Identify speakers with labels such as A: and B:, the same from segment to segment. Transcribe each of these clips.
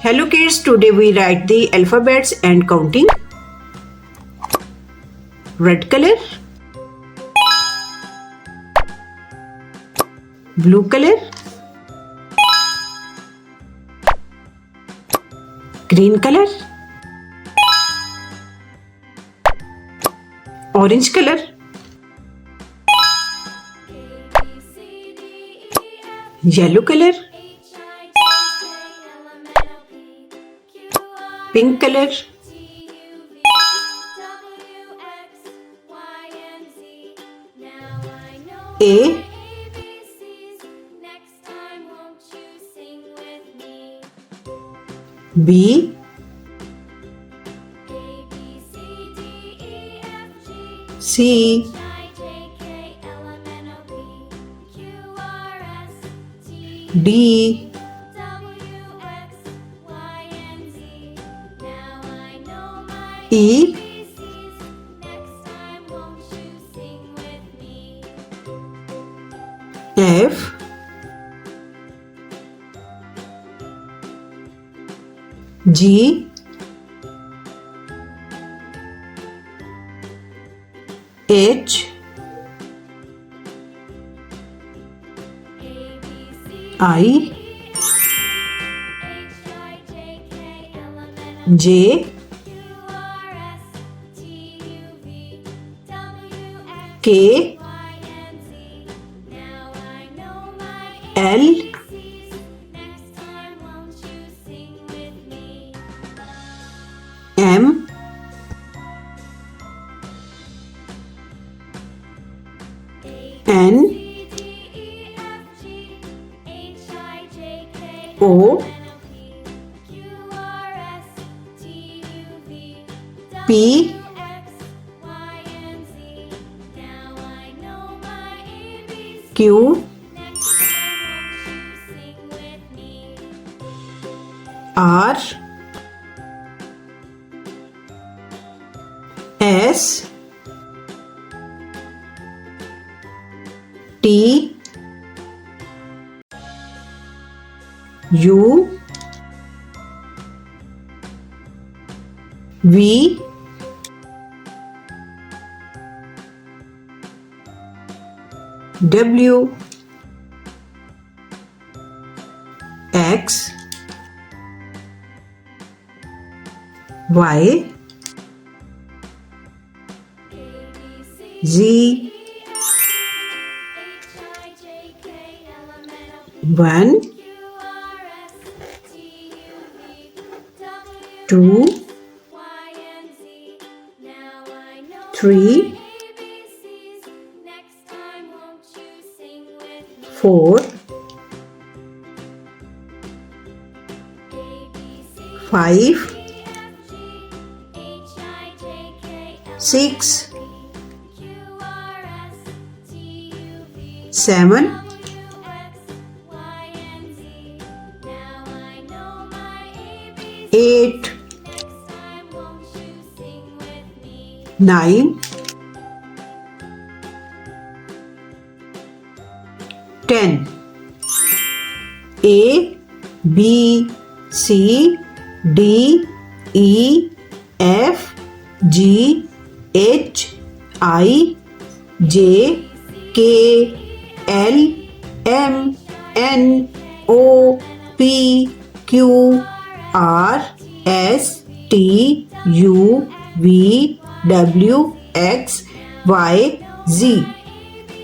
A: Hello kids, today we write the alphabets and counting. Red color, blue color, green color, orange color, yellow color, pink color, A, B, C, D, E, F, G, H, I, J, K, L, M, N, O, P, Q, R, S, T, U, V, W, X, Y, Z, 1, 2, 3, 4, 5, 6, 7, 8, 9, 10. A, B, C, D, E, F, G, H, I, J, K, L, M, N, O, P, Q, R, S, T, U, V, W, X, Y, Z.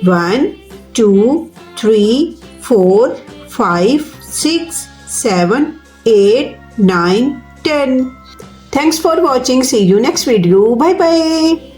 A: 1, 2, 3, 4, 5, 6, 7, 8, 9, 10. Thanks for watching. See you next video. Bye bye.